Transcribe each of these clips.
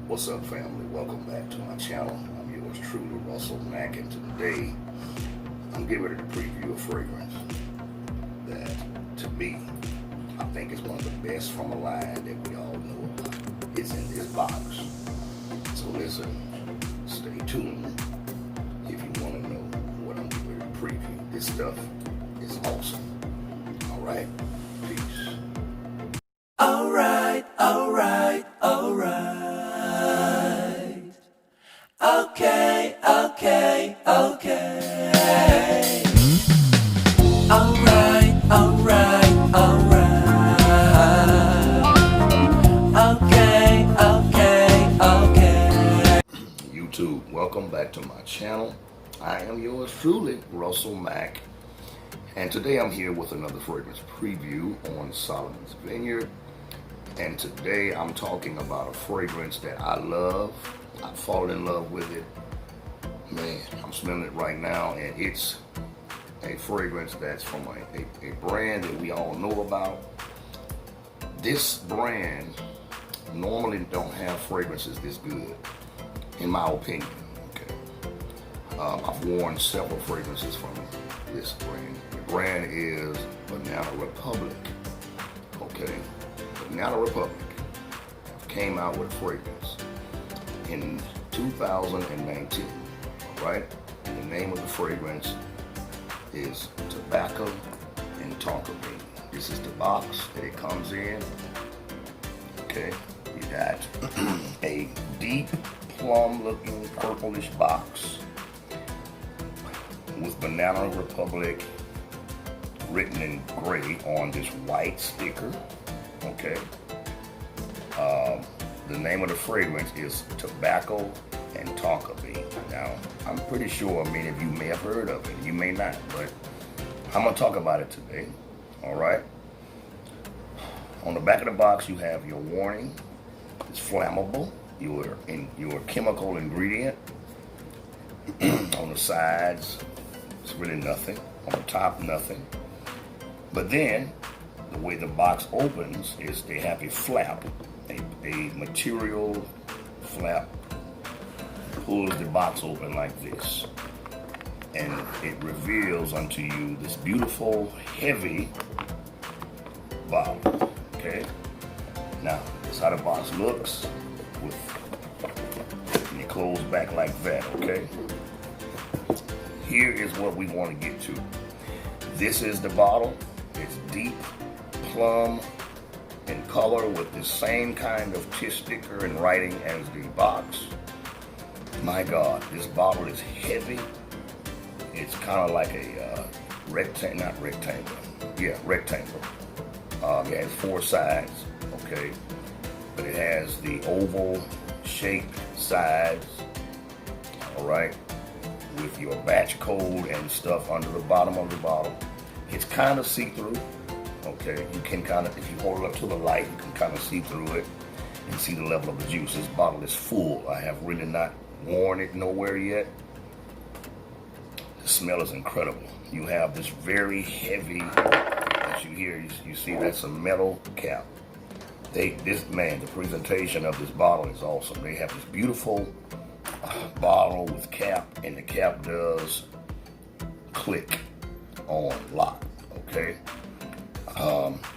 What's up, family? Welcome back to my channel. I'm yours truly, Russell Mack, and today I'm getting ready to preview a fragrance that, to me, I think is one of the best from a line that we all know about. It's in this box. So listen, stay tuned if you want to know what I'm getting ready to preview. This stuff is awesome. All right? Peace. All right. Okay. All right. Okay. YouTube, welcome back to my channel. I am yours truly, Russell Mack, and today I'm here with another fragrance preview on Solomon's Vineyard. And today I'm talking about a fragrance that I love. I've fallen in love with it. Man, I'm smelling it right now, and it's a fragrance that's from a brand that we all know about. This brand normally don't have fragrances this good, in my opinion. Okay, I've worn several fragrances from this brand. The brand is Banana Republic. Okay, Banana Republic came out with a fragrance in 2019. Right? And the name of the fragrance is Tobacco and Tonka Bean. This is the box that it comes in. Okay, you got a deep plum looking purplish box with Banana Republic written in gray on this white sticker. Okay, the name of the fragrance is Tobacco and Tonka Bean. Now, I'm pretty sure many of you may have heard of it. You may not, but I'm gonna talk about it today. All right. On the back of the box, you have your warning. It's flammable. Your chemical ingredient. On the sides, it's really nothing. On the top, nothing. But then, the way the box opens is they have a flap, a material flap. Pulls the box open like this, and it reveals unto you this beautiful, heavy bottle. Okay, now that's how the box looks, and it closes back like that. Okay, here is what we want to get to. This is the bottle. It's deep plum in color with the same kind of sticker and writing as the box. My God, this bottle is heavy. It's kind of like a rectangle. It has four sides, okay? But it has the oval shaped sides, all right? With your batch code and stuff under the bottom of the bottle. It's kind of see-through, okay? You can kind of, if you hold it up to the light, you can kind of see through it and see the level of the juice. This bottle is full. I have really not worn it nowhere yet. The smell is incredible. You have this very heavy, as you hear, you see that's a metal cap. The presentation of this bottle is awesome. They have this beautiful bottle with cap, and the cap does click on lock, okay?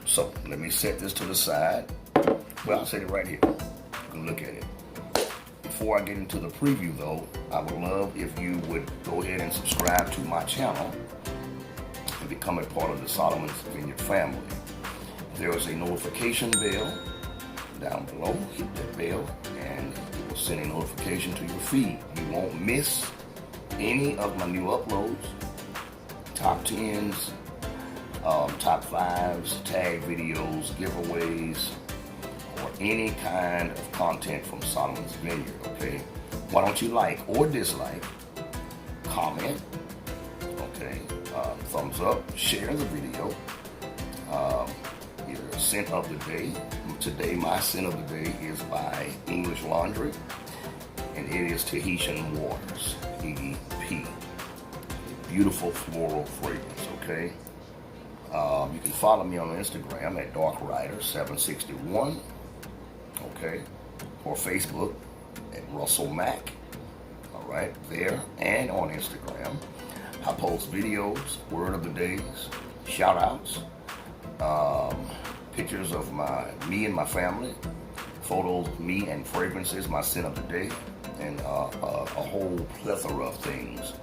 So let me set this to the side. Well, I'll set it right here. You can look at it. Before I get into the preview though, I would love if you would go ahead and subscribe to my channel and become a part of the Solomon's Vineyard family. There is a notification bell down below. Hit that bell and it will send a notification to your feed. You won't miss any of my new uploads, top 10s, top 5s, tag videos, giveaways, or any kind of content from Solomon's Vineyard, okay? Why don't you like or dislike, comment, okay, thumbs up, share the video, your scent of the day. Today, my scent of the day is by English Laundry, and it is Tahitian Waters, EDP. Beautiful floral fragrance, okay? You can follow me on Instagram at darkrider761, okay, or Facebook at Russell Mack. All right, there and on Instagram. I post videos, word of the days, shout outs, pictures of me and my family, photos of me and fragrances, my scent of the day, and a whole plethora of things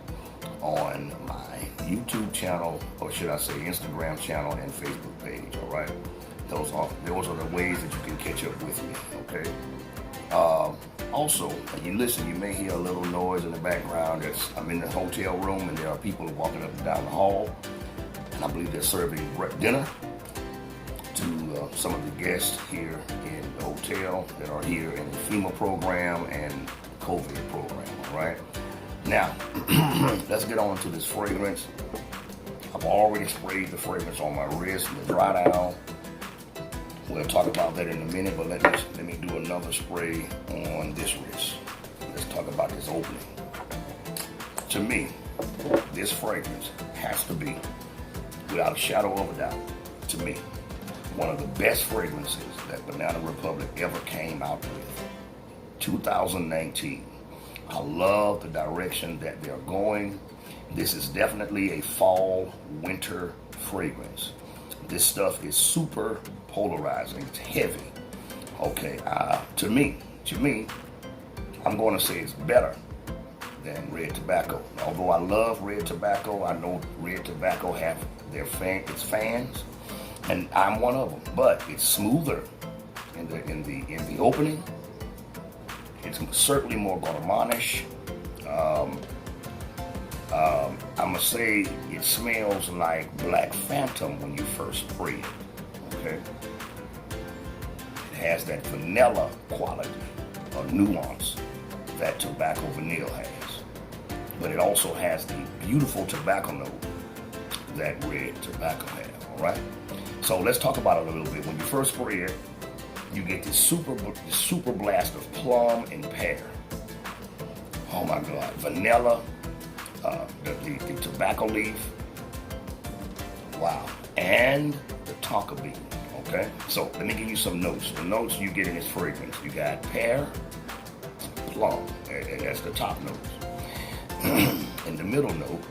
on my YouTube channel, or should I say Instagram channel and Facebook page. All right, those are the ways that you can catch up with me. Okay. Also, when you listen, you may hear a little noise in the background. I'm in the hotel room and there are people walking up and down the hall, and I believe they're serving dinner to some of the guests here in the hotel that are here in the FEMA program and COVID program. All right. Now, let's get on to this fragrance. I've already sprayed the fragrance on my wrist and the dry down. We'll talk about that in a minute, but let me do another spray on this wrist. Let's talk about this opening. To me, this fragrance has to be, without a shadow of a doubt, to me, one of the best fragrances that Banana Republic ever came out with. 2019. I love the direction that they're going. This is definitely a fall, winter fragrance. This stuff is super polarizing. It's heavy. Okay, to me, I'm going to say it's better than red tobacco. Although I love red tobacco, I know red tobacco have its fans, and I'm one of them. But it's smoother in the opening. It's certainly more gourmandish. I must say it smells like Black Phantom when you first spray it. Okay, it has that vanilla quality or nuance that tobacco vanilla has, but it also has the beautiful tobacco note that red tobacco has. All right, so let's talk about it a little bit. When you first spray it, you get this super blast of plum and pear. Oh my God, vanilla, the tobacco leaf, wow, and the tonka bean. Okay, so let me give you some notes. The notes you get in this fragrance, you got pear, plum, and that's the top notes. In the middle note,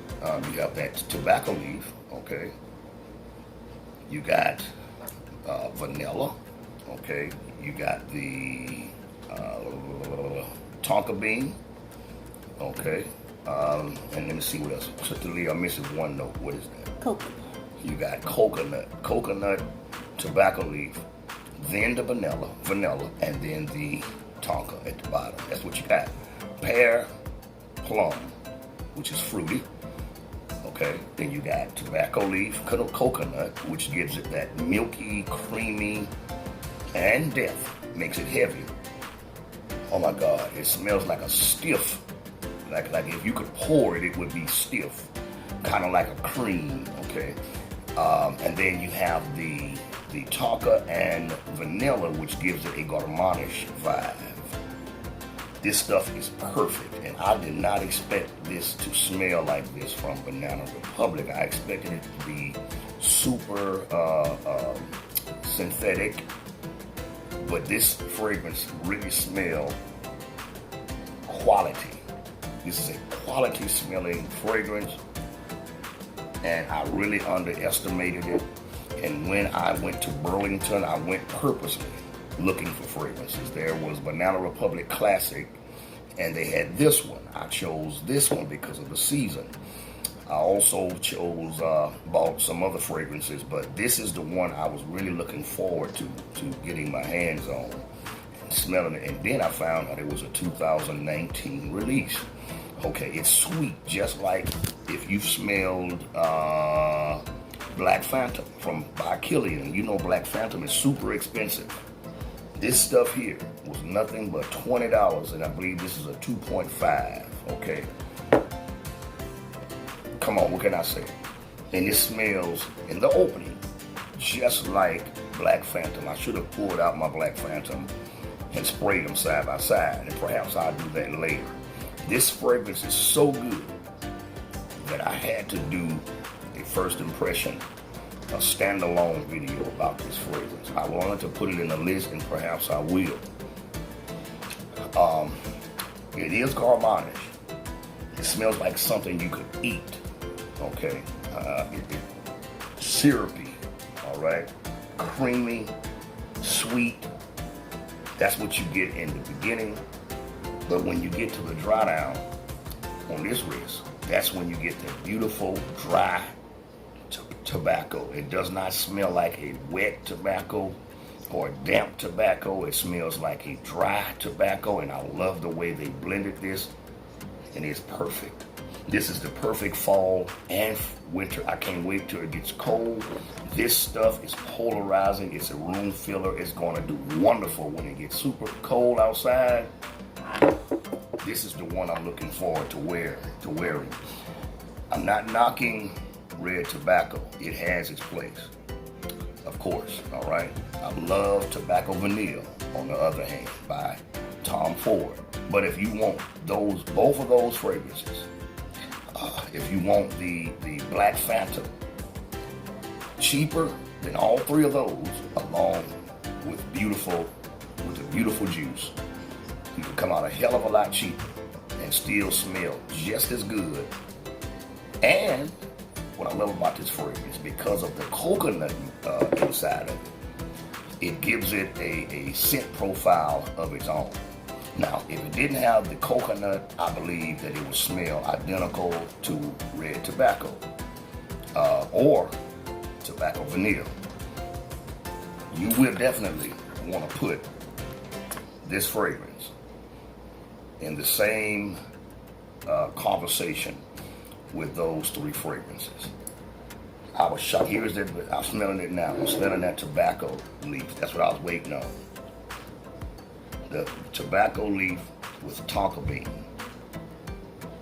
you have that tobacco leaf. Okay, you got vanilla. Okay, you got the tonka bean. Okay, and let me see what else. Particularly, I'm missing one note. What is that? Coconut. You got coconut, tobacco leaf, then the vanilla, and then the tonka at the bottom. That's what you got. Pear, plum, which is fruity. Okay, then you got tobacco leaf, coconut, which gives it that milky, creamy, and depth, makes it heavy. Oh my God, it smells like a stiff, like if you could pour it, it would be stiff, kind of like a cream. Okay, and then you have the tonka and vanilla, which gives it a gourmandish vibe. This stuff is perfect, and I did not expect this to smell like this from Banana Republic. I expected it to be super synthetic, but this fragrance really smells quality. This is a quality smelling fragrance, and I really underestimated it. And when I went to Burlington, I went purposely looking for fragrances. There was Banana Republic Classic, and they had this one. I chose this one because of the season. I also bought some other fragrances, but this is the one I was really looking forward to getting my hands on and smelling it. And then I found out it was a 2019 release. Okay, it's sweet, just like if you've smelled Black Phantom by Killian. You know Black Phantom is super expensive. This stuff here was nothing but $20, and I believe this is a 2.5, okay? Come on, what can I say? And it smells, in the opening, just like Black Phantom. I should have pulled out my Black Phantom and sprayed them side by side, and perhaps I'll do that later. This fragrance is so good that I had to do a first impression, a standalone video about this fragrance. I wanted to put it in a list, and perhaps I will. It is gourmandish. It smells like something you could eat. Okay, syrupy. All right, creamy, sweet. That's what you get in the beginning. But when you get to the dry down on this wrist, that's when you get the beautiful dry tobacco. It does not smell like a wet tobacco or damp tobacco. It smells like a dry tobacco, and I love the way they blended this, and it's perfect. This is the perfect fall and winter. I can't wait till it gets cold. This stuff is polarizing. It's a room filler. It's going to do wonderful when it gets super cold outside. This is the one I'm looking forward to wearing. I'm not knocking red tobacco. It has its place, of course, all right? I love Tobacco Vanille, on the other hand, by Tom Ford. But if you want both of those fragrances, if you want the Black Phantom, cheaper than all three of those, along with the beautiful juice, you can come out a hell of a lot cheaper and still smell just as good. And what I love about this fragrance, because of the coconut inside of it, it gives it a scent profile of its own. Now, if it didn't have the coconut, I believe that it would smell identical to red tobacco or Tobacco Vanille. You will definitely want to put this fragrance in the same conversation with those three fragrances. I was shocked. I'm smelling it now. I'm smelling that tobacco leaf. That's what I was waiting on. The tobacco leaf with the tonka bean.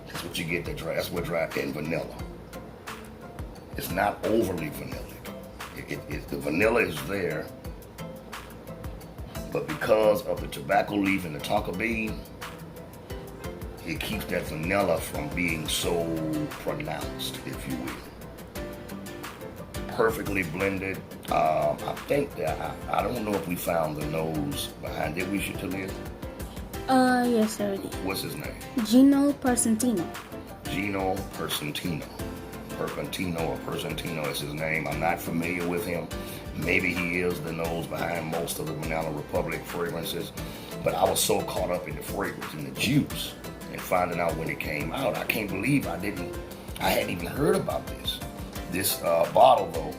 That's what you get. That's what dry and vanilla. It's not overly vanillic. The vanilla is there, but because of the tobacco leaf and the tonka bean, it keeps that vanilla from being so pronounced, if you will. Perfectly blended. I think that I don't know if we found the nose behind it. We should to live. Yes, sir. What's his name? Gino Persentino. Gino Persentino. Perpentino or Persentino is his name. I'm not familiar with him. Maybe he is the nose behind most of the Banana Republic fragrances. But I was so caught up in the fragrance and the juice and finding out when it came out. I can't believe I hadn't even heard about this. This bottle though,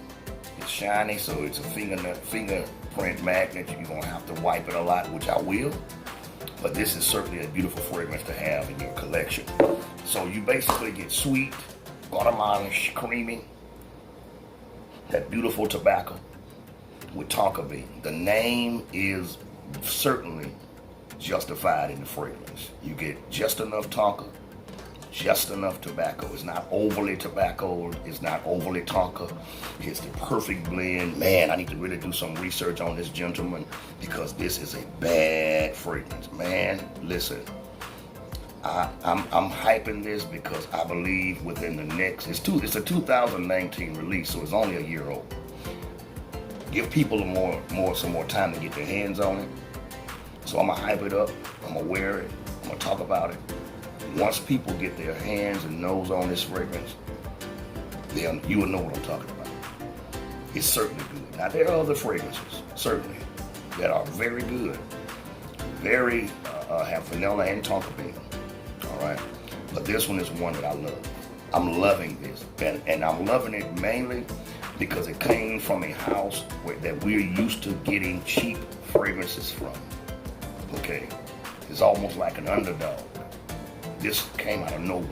it's shiny, so it's a fingerprint magnet. You're gonna have to wipe it a lot, which I will. But this is certainly a beautiful fragrance to have in your collection. So you basically get sweet, gourmandish, creamy, that beautiful tobacco with tonka bean. The name is certainly justified in the fragrance. You get just enough tonka, just enough tobacco. It's not overly tobacco, it's not overly tonka. It's the perfect blend. Man, I need to really do some research on this gentleman because this is a bad fragrance. Man, listen, I'm hyping this because I believe within the next, it's a 2019 release, so it's only a year old. Give people some more time to get their hands on it. So I'm gonna hype it up, I'm gonna wear it, I'm gonna talk about it. Once people get their hands and nose on this fragrance, you will know what I'm talking about. It's certainly good. Now there are other fragrances, certainly, that are very good. Very, have vanilla and tonka bean, all right? But this one is one that I love. I'm loving this, and I'm loving it mainly because it came from a house that we're used to getting cheap fragrances from, okay? It's almost like an underdog. This came out of nowhere.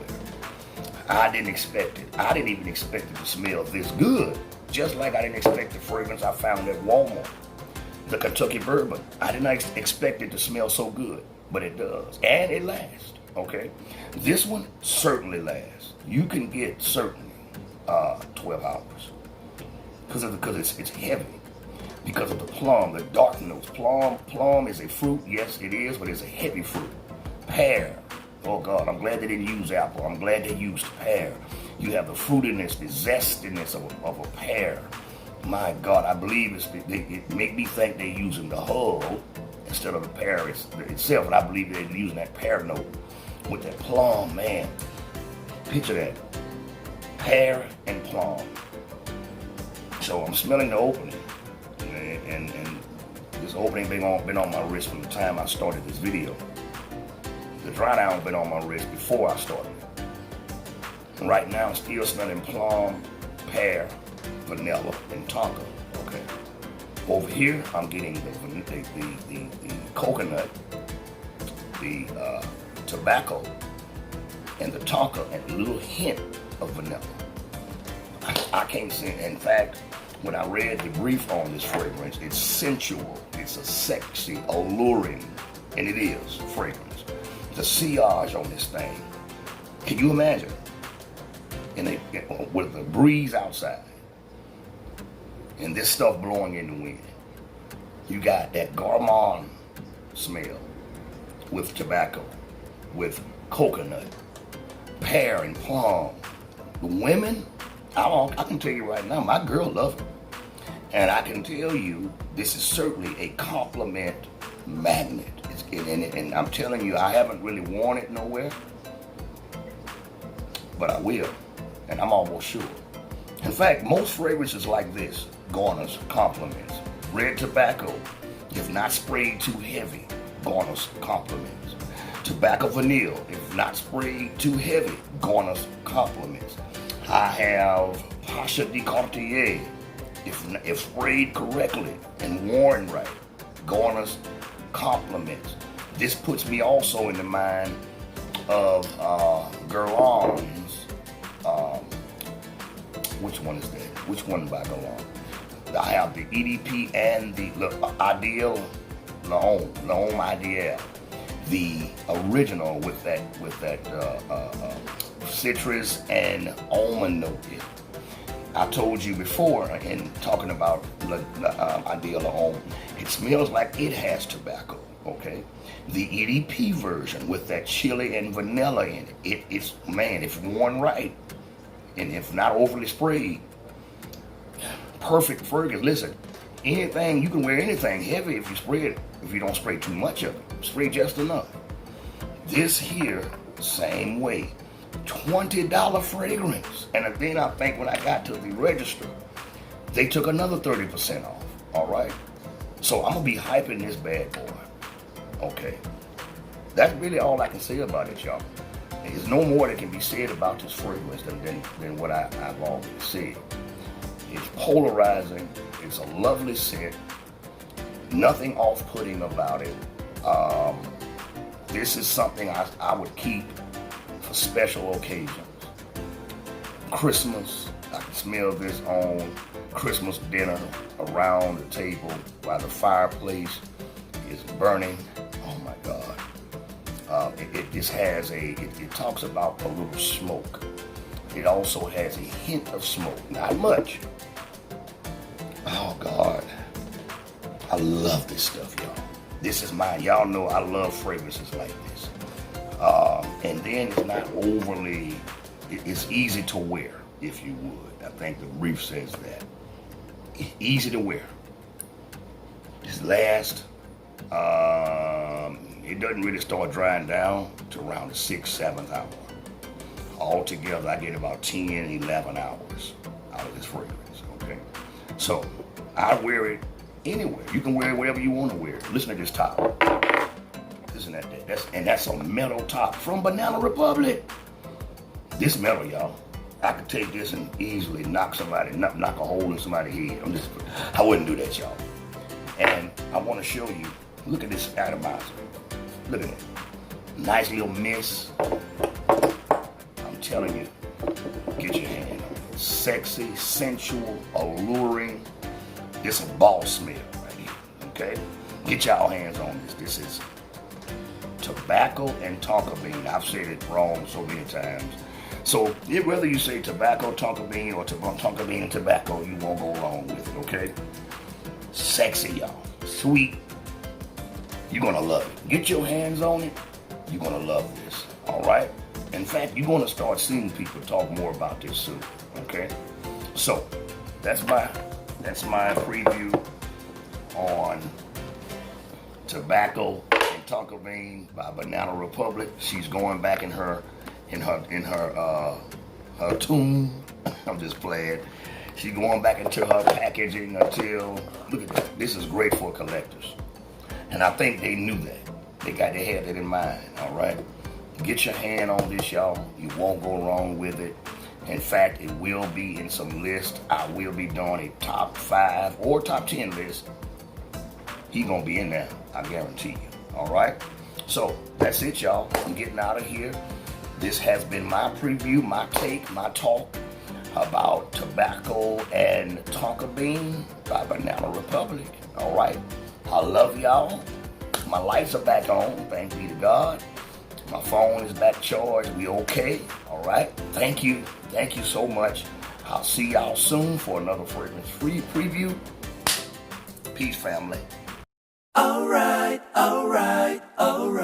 I didn't expect it. I didn't even expect it to smell this good. Just like I didn't expect the fragrance I found at Walmart, the Kentucky Bourbon. I did not expect it to smell so good, but it does. And it lasts, okay? This one certainly lasts. You can get certainly 12 hours because it's heavy. Because of the plum, the dark notes. Plum is a fruit, yes it is, but it's a heavy fruit. Pear. Oh God, I'm glad they didn't use apple. I'm glad they used pear. You have the fruitiness, the zestiness of a pear. My God, I believe it make me think they're using the hull instead of the pear itself, and I believe they're using that pear note. with that plum, man. Picture that. Pear and plum. So I'm smelling the opening. And this opening been on my wrist from the time I started this video. The dry down been on my wrist before I started. Right now I'm still smelling plum, pear, vanilla, and tonka. Okay. Over here I'm getting the coconut, the tobacco, and the tonka, and a little hint of vanilla. I can't say. In fact, when I read the brief on this fragrance, it's sensual, it's a sexy, alluring, and it is fragrance. The sillage on this thing. Can you imagine? With the breeze outside, and this stuff blowing in the wind, you got that gourmand smell with tobacco, with coconut, pear, and plum. The women, I can tell you right now, my girl loves it. And I can tell you, this is certainly a compliment magnet. And I'm telling you, I haven't really worn it nowhere, but I will, and I'm almost sure. In fact, most fragrances like this garners compliments. Red tobacco, if not sprayed too heavy, garners compliments. Tobacco vanilla, if not sprayed too heavy, garners compliments. I have Pasha de Cartier, if sprayed correctly and worn right, garners compliments. This puts me also in the mind of Guerlain's, which one is that? Which one by Guerlain? I have the EDP and the Ideal L'Homme Ideal, the original with that citrus and almond note. I told you before in talking about Ideal L'Homme, it smells like it has tobacco. Okay, the EDP version with that chili and vanilla in it. It's man, if worn right, and if not overly sprayed, perfect fragrance. Listen, anything you can wear anything heavy if you spray it. If you don't spray too much of it, spray just enough. This here, same way, $20 fragrance. And then I think when I got to the register, they took another 30% off. All right, so I'm gonna be hyping this bad boy. Okay, that's really all I can say about it, y'all. There's no more that can be said about this fragrance than what I've already said. It's polarizing. It's a lovely scent. Nothing off-putting about it. This is something I would keep for special occasions. Christmas, I can smell this on Christmas dinner around the table while the fireplace is burning. Oh my God. It just has it talks about a little smoke. It also has a hint of smoke, not much. Oh God. I love this stuff, y'all. This is mine. Y'all know I love fragrances like this. And then it's not overly, it's easy to wear, if you would. I think the brief says that. Easy to wear. This last, it doesn't really start drying down to around the 6th, 7th hour. Altogether, I get about 10, 11 hours out of this fragrance, okay? So, I wear it anywhere. You can wear it wherever you want to wear it. Listen to this top. Listen to that. That's a metal top from Banana Republic. This metal, y'all. I could take this and easily knock a hole in somebody's head. I wouldn't do that, y'all. And I want to show you. Look at this atomizer. Look at it. Nice little mist. I'm telling you, get your hand on it. Sexy, sensual, alluring. This is a ball smell right here, okay? Get y'all hands on this. This is tobacco and tonka bean. I've said it wrong so many times. So whether you say tobacco, tonka bean, or tonka bean and tobacco, you won't go wrong with it, okay? Sexy, y'all. Sweet. You're gonna love it. Get your hands on it. You're gonna love this, all right? In fact, you're gonna start seeing people talk more about this soon, okay? So, that's my preview on tobacco and Tonka Bean by Banana Republic. She's going back in her tune. I'm just playing. She's going back into her packaging until, look at that. This is great for collectors. And I think they knew that. They had that in mind, all right? Get your hand on this, y'all. You won't go wrong with it. In fact, it will be in some lists. I will be doing a top 5 or top 10 list. He gonna be in there, I guarantee you, all right? So, that's it, y'all. I'm getting out of here. This has been my preview, my take, my talk about tobacco and Tonka Bean by Banana Republic, all right? I love y'all. My lights are back on, thank be to God. My phone is back charged, we okay, all right? Thank you so much. I'll see y'all soon for another fragrance-free preview. Peace, family. Alright, alright, alright.